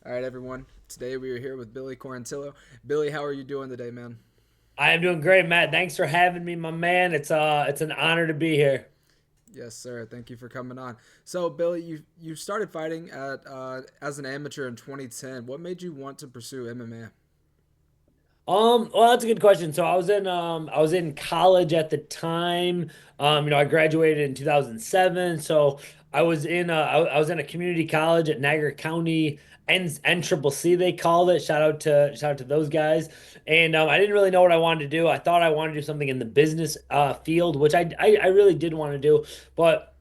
All right, everyone. Today we are here with Billy Quarantillo. Billy, how are you doing today, man? I am doing great, Matt. Thanks for having me, my man. It's an honor to be here. Yes, sir. Thank you for coming on. So, Billy, you started fighting at as an amateur in 2010. What made you want to pursue MMA? Well, that's a good question. So I was in college at the time. I graduated in 2007. So I was in a community college at Niagara County N-Triple-C they called it. Shout out to those guys. And I didn't really know what I wanted to do. I thought I wanted to do something in the business field, which I really did want to do, but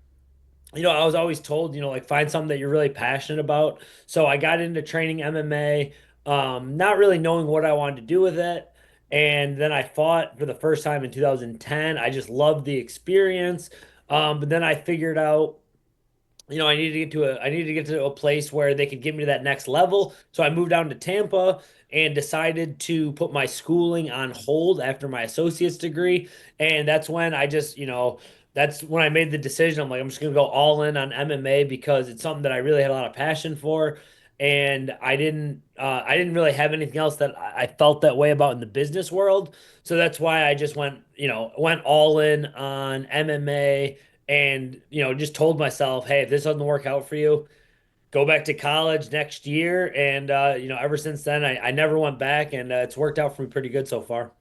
I was always told, like find something that you're really passionate about. So I got into training MMA, not really knowing what I wanted to do with it. And then I fought for the first time in 2010. I just loved the experience. But then I figured out, I needed to get to a place where they could get me to that next level. So I moved down to Tampa and decided to put my schooling on hold after my associate's degree. And that's when I made the decision. I'm like, I'm just gonna go all in on MMA because it's something that I really had a lot of passion for. And I didn't really have anything else that I felt that way about in the business world. So that's why I just went all in on MMA and just told myself, hey, if this doesn't work out for you, go back to college next year. And ever since then, I never went back, and it's worked out for me pretty good so far.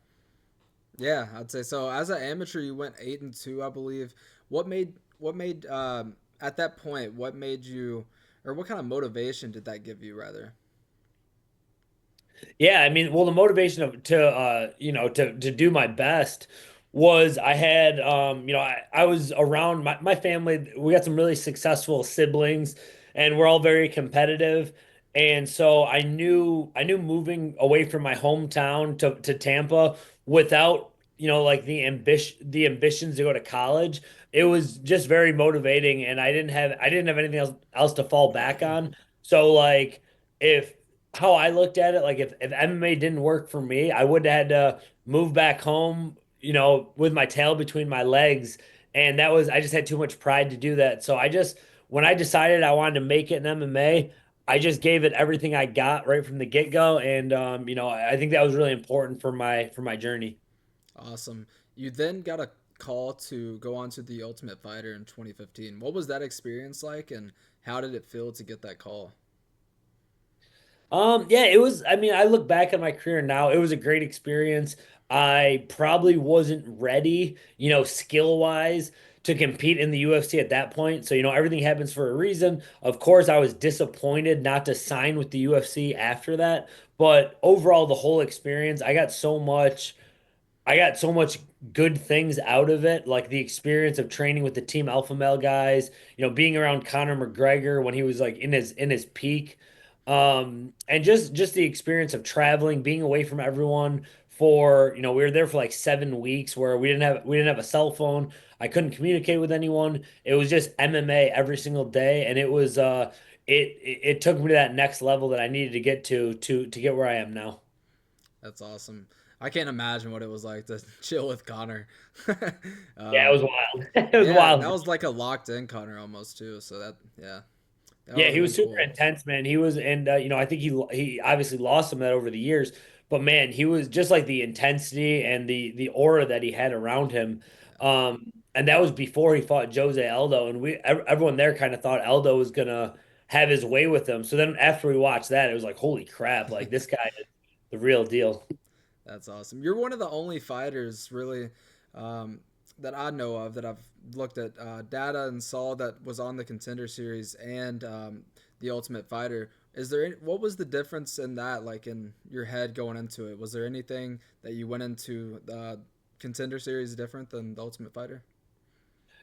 Yeah, I'd say so. As an amateur, you went 8-2, I believe. What made at that point? What made you, or what kind of motivation did that give you, rather? Yeah, I mean, well, the motivation to do my best was I had I was around my family. We got some really successful siblings, and we're all very competitive. And so I knew moving away from my hometown to Tampa without like the ambitions to go to college, it was just very motivating, and I didn't have anything else to fall back on. So like if how I looked at it, like if MMA didn't work for me, I would have had to move back home, with my tail between my legs. And I just had too much pride to do that. So when I decided I wanted to make it in MMA, I just gave it everything I got right from the get-go. And, I think that was really important for my journey. Awesome. You then got a call to go on to the Ultimate Fighter in 2015. What was that experience like, and how did it feel to get that call? Yeah, it was, I mean, I look back at my career now, it was a great experience. I probably wasn't ready, skill wise to compete in the UFC at that point. So, everything happens for a reason. Of course, I was disappointed not to sign with the UFC after that. But overall, the whole experience, I got so much good things out of it, like the experience of training with the Team Alpha Male guys, being around Conor McGregor when he was like in his peak. And just the experience of traveling, being away from everyone for, we were there for like 7 weeks where we didn't have a cell phone. I couldn't communicate with anyone. It was just MMA every single day, and it took me to that next level that I needed to get to get where I am now. That's awesome. I can't imagine what it was like to chill with Connor. Yeah, it um, was wild. It was yeah, that wild. was like a locked in Connor almost too. So yeah, that would Yeah, have he been was super cool. intense, man. He was, and I think he obviously lost some of that over the years, but man, he was just like the intensity and the aura that he had around him. And that was before he fought Jose Aldo, and everyone there kind of thought Aldo was gonna have his way with him. So then after we watched that, it was like, holy crap, like this guy is the real deal. That's awesome. You're one of the only fighters, really, um, that I know of that I've looked at data and saw that was on the Contender Series and the Ultimate Fighter. What was the difference in that, like in your head going into it? Was there anything that you went into the Contender Series different than the Ultimate Fighter?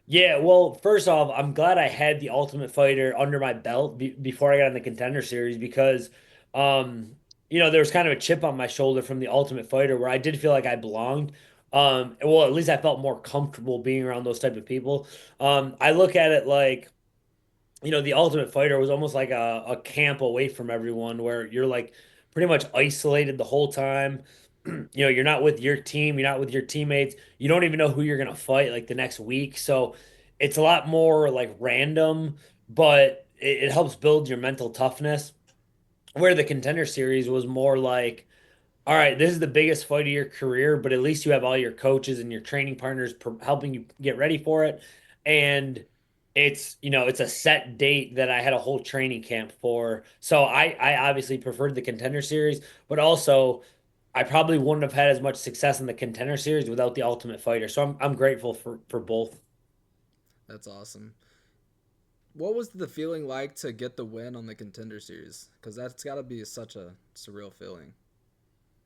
Yeah, well, first off, I'm glad I had the Ultimate Fighter under my belt before I got in the Contender Series because, um, there was kind of a chip on my shoulder from the Ultimate Fighter where I did feel like I belonged. Well, at least I felt more comfortable being around those type of people. I look at it like the Ultimate Fighter was almost like a camp away from everyone where you're like pretty much isolated the whole time. You're not with your team, you're not with your teammates. You don't even know who you're gonna fight like the next week. So it's a lot more like random, but it helps build your mental toughness. Where the Contender Series was more like, all right, this is the biggest fight of your career, but at least you have all your coaches and your training partners helping you get ready for it. And it's a set date that I had a whole training camp for. So I obviously preferred the Contender Series, but also I probably wouldn't have had as much success in the Contender Series without the Ultimate Fighter. So I'm grateful for both. That's awesome. What was the feeling like to get the win on the Contender Series? Because that's got to be such a surreal feeling.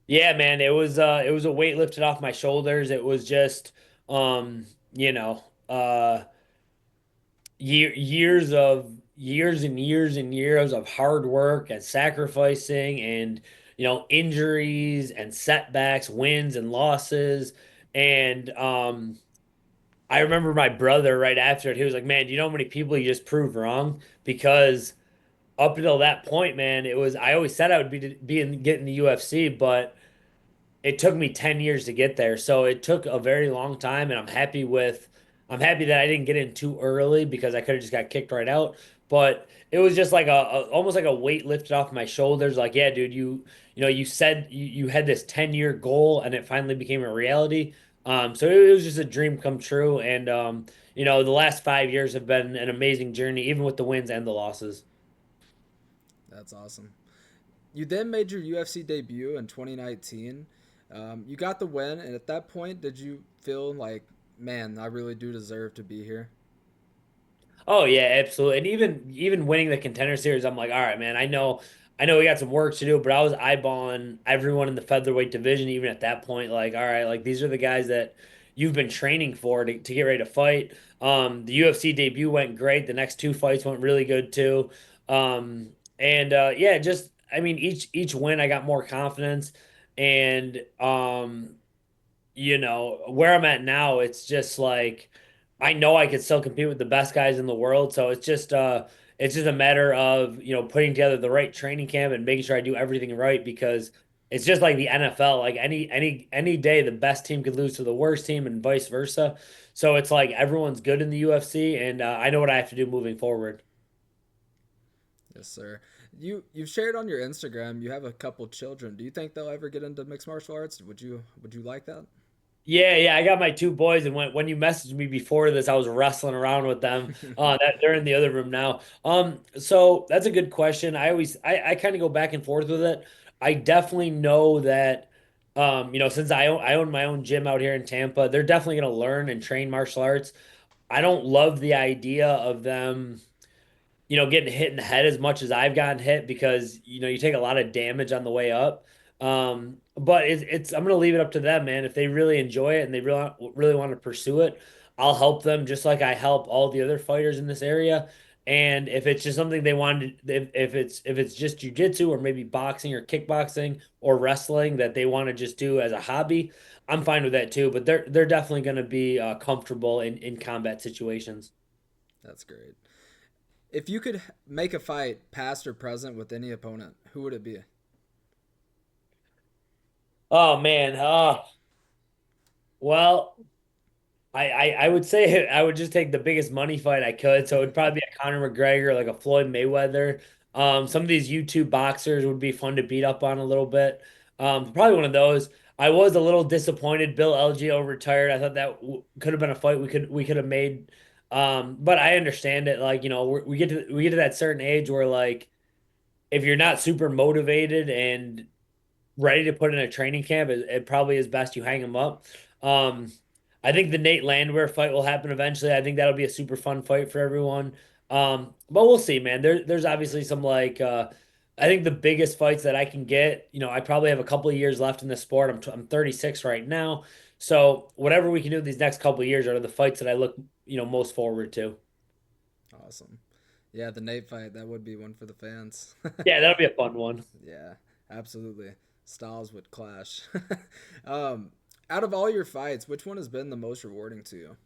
Yeah, man, it was a weight lifted off my shoulders. It was just um, you know, uh years and years and years of hard work and sacrificing and injuries and setbacks, wins and losses. And I remember my brother right after it, he was like, "Man, do you know how many people you just proved wrong?" Because up until that point, man, it was I always said I would be in getting the UFC, but it took me 10 years to get there. So it took a very long time, and I'm happy that I didn't get in too early because I could have just got kicked right out. But it was just like almost like a weight lifted off my shoulders. Like, yeah, dude, you said you had this 10-year goal and it finally became a reality. So it was just a dream come true. And the last 5 years have been an amazing journey, even with the wins and the losses. That's awesome. You then made your UFC debut in 2019. You got the win, and at that point, did you feel like, man, I really do deserve to be here? Oh yeah, absolutely. And even winning the Contender Series, I'm like, all right, man. I know we got some work to do, but I was eyeballing everyone in the featherweight division, even at that point. Like, all right, like these are the guys that you've been training for to get ready to fight. The UFC debut went great. The next two fights went really good too. And yeah, just I mean, each win, I got more confidence, and where I'm at now, it's just like I know I could still compete with the best guys in the world. So it's just a matter of, putting together the right training camp and making sure I do everything right because it's just like the NFL. Like any day the best team could lose to the worst team and vice versa. So it's like everyone's good in the UFC and I know what I have to do moving forward. Yes, sir. You've shared on your Instagram you have a couple children. Do you think they'll ever get into mixed martial arts? Would you like that? Yeah, yeah, I got my two boys, and when you messaged me before this, I was wrestling around with them. That they're in the other room now. So that's a good question. I kind of go back and forth with it. I definitely know that, since I own my own gym out here in Tampa, they're definitely gonna learn and train martial arts. I don't love the idea of them getting hit in the head as much as I've gotten hit because you take a lot of damage on the way up. But I'm gonna leave it up to them, man. If they really enjoy it and they really want to pursue it, I'll help them just like I help all the other fighters in this area. And if it's just something they wanted, if it's just jujitsu or maybe boxing or kickboxing or wrestling that they want to just do as a hobby, I'm fine with that too. But they're definitely going to be comfortable in combat situations. That's great. If you could make a fight, past or present, with any opponent, who would it be? Oh man, well. I would say I would just take the biggest money fight I could. So it would probably be a Conor McGregor, like a Floyd Mayweather. Some of these YouTube boxers would be fun to beat up on a little bit. Probably one of those. I was a little disappointed Bill LGO retired. I thought that could have been a fight we could have made. But I understand it. Like, we get to that certain age where like if you're not super motivated and ready to put in a training camp, it probably is best you hang him up. Um, I think the Nate Landwehr fight will happen eventually. I think that'll be a super fun fight for everyone. But we'll see, man. There's obviously some like I think the biggest fights that I can get, I probably have a couple of years left in the sport. I'm 36 right now. So whatever we can do these next couple of years are the fights that I look, most forward to. Awesome. Yeah, the Nate fight, that would be one for the fans. Yeah, that'll be a fun one. Yeah, absolutely. Styles would clash. um, Out of all your fights, which one has been the most rewarding to you?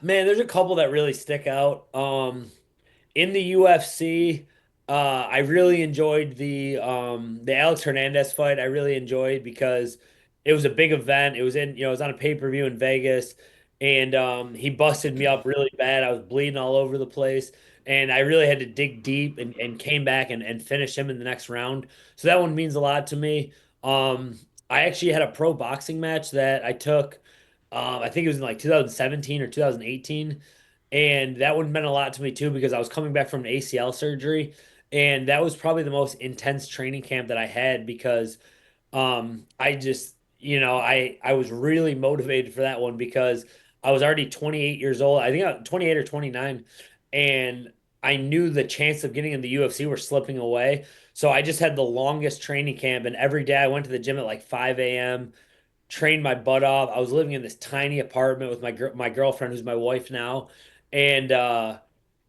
Man, there's a couple that really stick out. In the UFC, I really enjoyed the Alex Hernandez fight. I really enjoyed because it was a big event. It was on a pay-per-view in Vegas, and he busted me up really bad. I was bleeding all over the place. and I really had to dig deep and came back and finished him in the next round. So that one means a lot to me. Um, I actually had a pro boxing match that I took. I think it was in like 2017 or 2018. And that one meant a lot to me too because I was coming back from an ACL surgery. And that was probably the most intense training camp that I had because I just, I was really motivated for that one because I was already 28 years old. I think I was 28 or 29, and I knew the chance of getting in the UFC were slipping away. So I just had the longest training camp, and every day I went to the gym at like 5 a.m., trained my butt off. I was living in this tiny apartment with my girlfriend, who's my wife now, and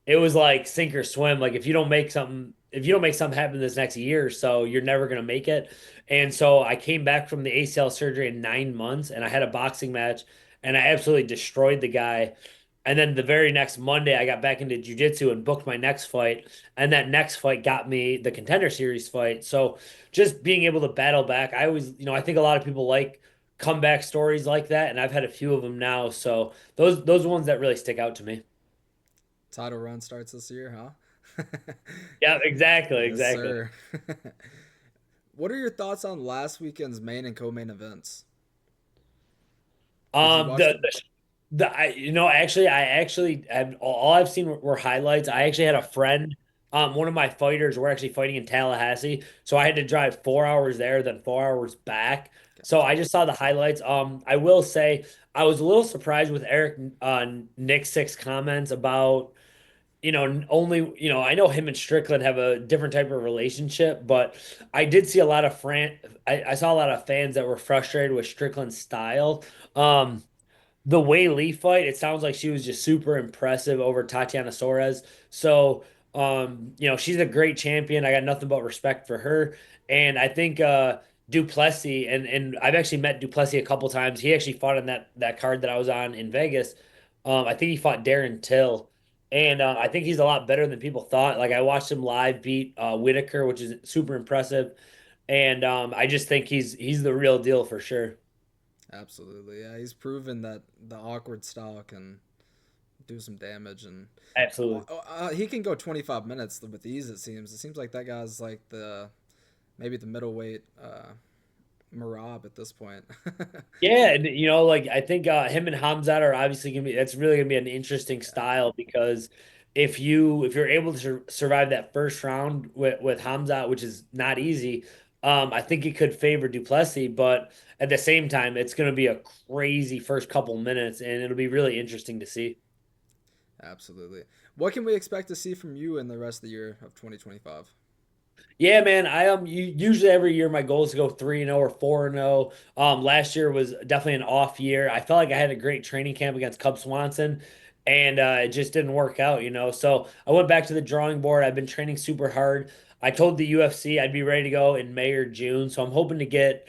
it was like sink or swim. Like if you don't make something happen this next year or so, you're never gonna make it. And so I came back from the ACL surgery in 9 months, and I had a boxing match, and I absolutely destroyed the guy. And then the very next Monday, I got back into jiu-jitsu and booked my next fight. And that next fight got me the Contender Series fight. So just being able to battle back, I always, I think a lot of people like comeback stories like that, and I've had a few of them now. So those are ones that really stick out to me. Title run starts this year, huh? Yeah, exactly, Yes, exactly. sir. What are your thoughts on last weekend's main and co-main events? Did you Um, watch the them? the, I actually have all I've seen were highlights. I actually had a friend, one of my fighters were actually fighting in Tallahassee, so I had to drive 4 hours there, then 4 hours back. So Gotcha. I just saw the highlights. I will say I was a little surprised with Eric Nick Six comments about only, I know him and Strickland have a different type of relationship, but I did see a lot of I saw a lot of fans that were frustrated with Strickland's style. Um, the Wei Lee fight, it sounds like she was just super impressive over Tatiana Suarez. So, she's a great champion. I got nothing but respect for her. And I think Duplessis, and I've actually met Duplessis a couple times. He actually fought on that card that I was on in Vegas. I think he fought Darren Till. And I think he's a lot better than people thought. Like I watched him live beat Whitaker, which is super impressive. And I just think he's the real deal for sure. Absolutely. Yeah, he's proven that the awkward style can do some damage, and Absolutely. he can go 25 minutes with ease. It seems like that guy's like the maybe the middleweight Marab at this point. Yeah, and like I think him and Hamzat are obviously gonna be that's really gonna be an interesting Yeah, style because if you're able to survive that first round with Hamzat, which is not easy, I think it could favor Duplessis, but at the same time, it's gonna be a crazy first couple minutes, and it'll be really interesting to see. absolutely. What can we expect to see from you in the rest of the year of 2025? Yeah, man. I usually every year my goal is to go 3-0 or 4-0. Last year was definitely an off year. I felt like I had a great training camp against Cub Swanson, and it just didn't work out. So I went back to the drawing board. I've been training super hard. I told the UFC I'd be ready to go in May or June, so I'm hoping to get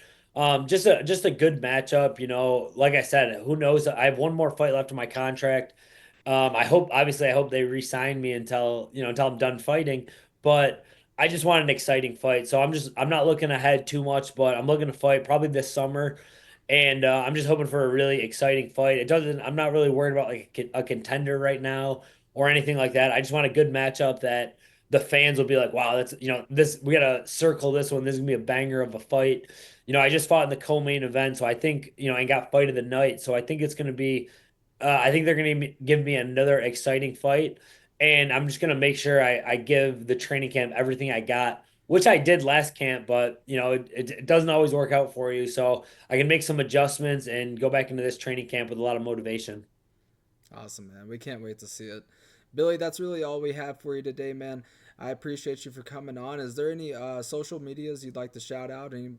just a good matchup. Like I said, who knows? I have one more fight left in my contract. I hope they re-sign me until I'm done fighting. But I just want an exciting fight. So I'm not looking ahead too much, but I'm looking to fight probably this summer. And I'm just hoping for a really exciting fight. I'm not really worried about like a contender right now or anything like that. I just want a good matchup that the fans will be like, wow, we gotta circle this one. This is gonna be a banger of a fight. I just fought in the co-main event, so I think, and got fight of the night. So I think they're going to give me another exciting fight, and I'm just going to make sure I give the training camp everything I got, which I did last camp, but it doesn't always work out for you. So I can make some adjustments and go back into this training camp with a lot of motivation. Awesome, man. We can't wait to see it. Billy, that's really all we have for you today, man. I appreciate you for coming on. Is there any social medias you'd like to shout out? Any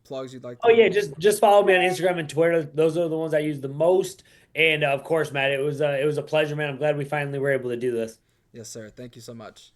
plugs you'd like Oh to? yeah, just follow me on Instagram and Twitter. Those are the ones I use the most. And of course, Matt, it was a pleasure, man. I'm glad we finally were able to do this. Yes, sir. Thank you so much.